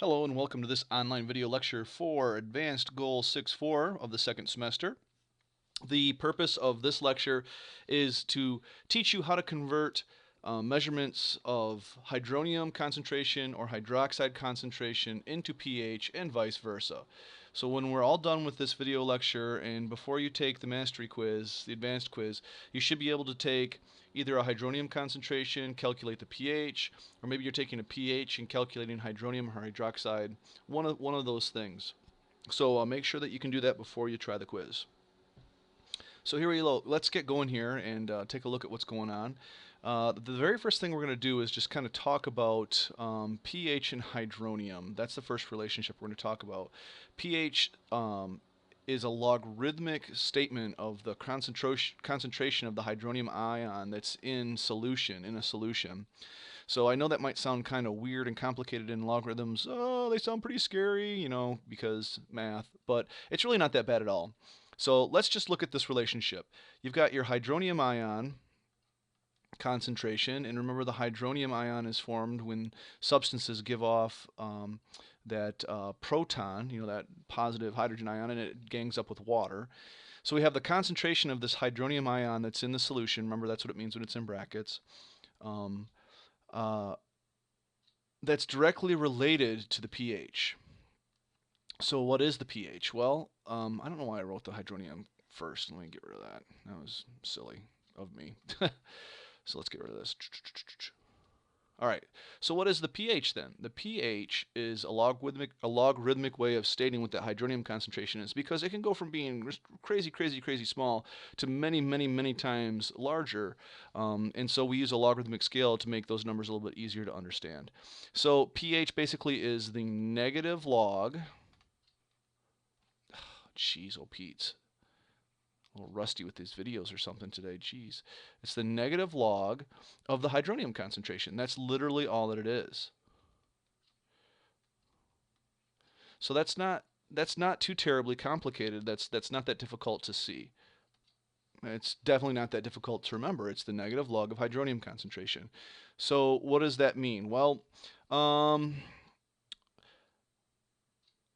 Hello and welcome to this online video lecture for Advanced Goal 6.4 of the second semester. The purpose of this lecture is to teach you how to convert measurements of hydronium concentration or hydroxide concentration into pH and vice versa. So when we're all done with this video lecture and before you take the mastery quiz, the advanced quiz, you should be able to take either a hydronium concentration, calculate the pH, or maybe you're taking a pH and calculating hydronium or hydroxide, one of those things. So make sure that you can do that before you try the quiz. So here we go. Let's get going here and take a look at what's going on. The very first thing we're going to do is just kind of talk about pH and hydronium. That's the first relationship we're going to talk about. pH is a logarithmic statement of the concentration of the hydronium ion that's in a solution. So I know that might sound kind of weird and complicated in logarithms. Oh, they sound pretty scary, because math, but it's really not that bad at all. So let's just look at this relationship. You've got your hydronium ion concentration, and remember the hydronium ion is formed when substances give off that proton, that positive hydrogen ion, and it gangs up with water. So we have the concentration of this hydronium ion that's in the solution. Remember, that's what it means when it's in brackets. That's directly related to the pH. So what is the pH? Well, I don't know why I wrote the hydronium first. Let me get rid of that. That was silly of me. So let's get rid of this. All right. So what is the pH then? The pH is a logarithmic way of stating what that hydronium concentration is, because it can go from being crazy small to many times larger. And so we use a logarithmic scale to make those numbers a little bit easier to understand. So pH basically is the negative log. Jeez, oh Pete. A little rusty with these videos or something today. Jeez. It's the negative log of the hydronium concentration. That's literally all that it is. So that's not too terribly complicated. That's not that difficult to see. It's definitely not that difficult to remember. It's the negative log of hydronium concentration. So what does that mean? Well,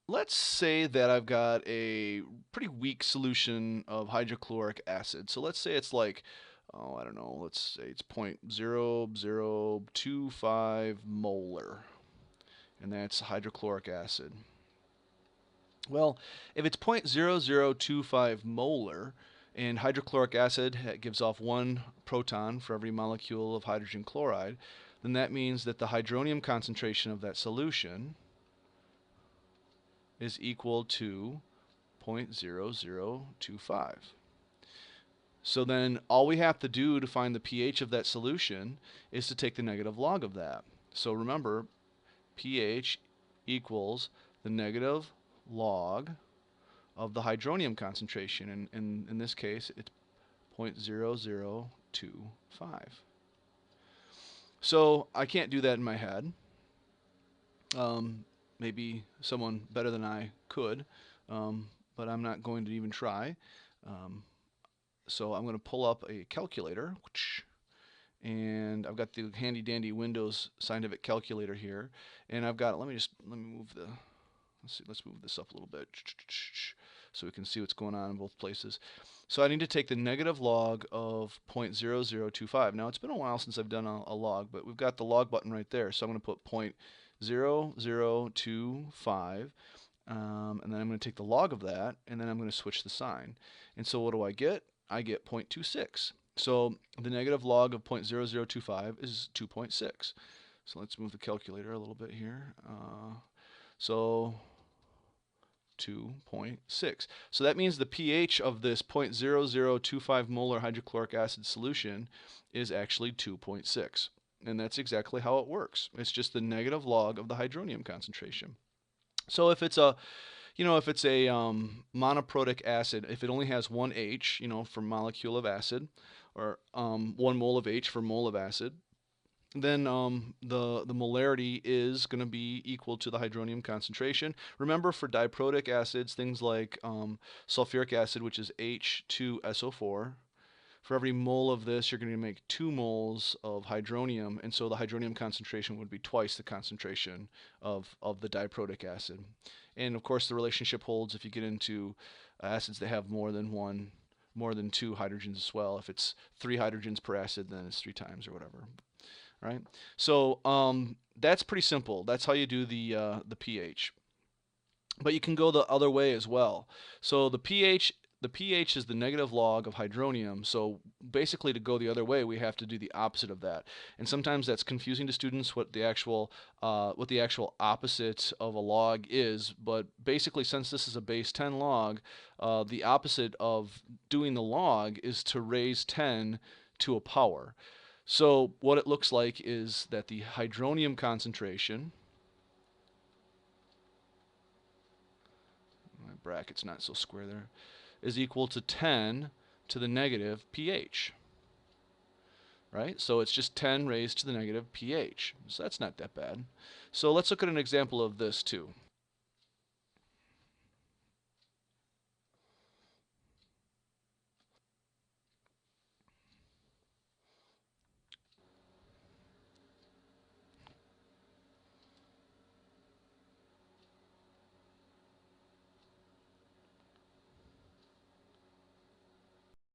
let's say that I've got a pretty weak solution of hydrochloric acid. So let's say it's like, oh, I don't know, let's say it's 0.0025 molar, and that's hydrochloric acid. Well, if it's 0.0025 molar, and hydrochloric acid gives off one proton for every molecule of hydrogen chloride, then that means that the hydronium concentration of that solution is equal to 0.0025. So then all we have to do to find the pH of that solution is to take the negative log of that. So remember, pH equals the negative log of the hydronium concentration. And in this case, it's 0.0025. So I can't do that in my head. Maybe someone better than I could, but I'm not going to even try. So I'm going to pull up a calculator, and I've got the handy dandy Windows scientific calculator here, and I've got, let me move the, let's move this up a little bit so we can see what's going on in both places. So I need to take the negative log of 0.0025. Now it's been a while since I've done a log, but we've got the log button right there, so I'm going to put 0.0025, and then I'm going to take the log of that, and then I'm going to switch the sign. And so what do I get? I get 0.26. So the negative log of 0.0025 is 2.6. So let's move the calculator a little bit here. So 2.6. So that means the pH of this 0.0025 molar hydrochloric acid solution is actually 2.6. And that's exactly how it works. It's just the negative log of the hydronium concentration. So if it's a monoprotic acid, if it only has one H, for molecule of acid, or 1 mole of H for mole of acid, then the molarity is going to be equal to the hydronium concentration. Remember, for diprotic acids, things like sulfuric acid, which is H2SO4, For every mole of this, you're going to make 2 moles of hydronium, and so the hydronium concentration would be twice the concentration of the diprotic acid. And of course, the relationship holds if you get into acids that have more than 2 hydrogens as well. If it's 3 hydrogens per acid, then it's 3 times or whatever. Right? So that's pretty simple. That's how you do the pH. But you can go the other way as well. So the pH is the negative log of hydronium. So basically, to go the other way, we have to do the opposite of that. And sometimes that's confusing to students what the actual opposite of a log is. But basically, since this is a base 10 log, the opposite of doing the log is to raise 10 to a power. So what it looks like is that the hydronium concentration, my bracket's not so square there, is equal to 10 to the negative pH. Right? So it's just 10 raised to the negative pH. So that's not that bad. So let's look at an example of this too.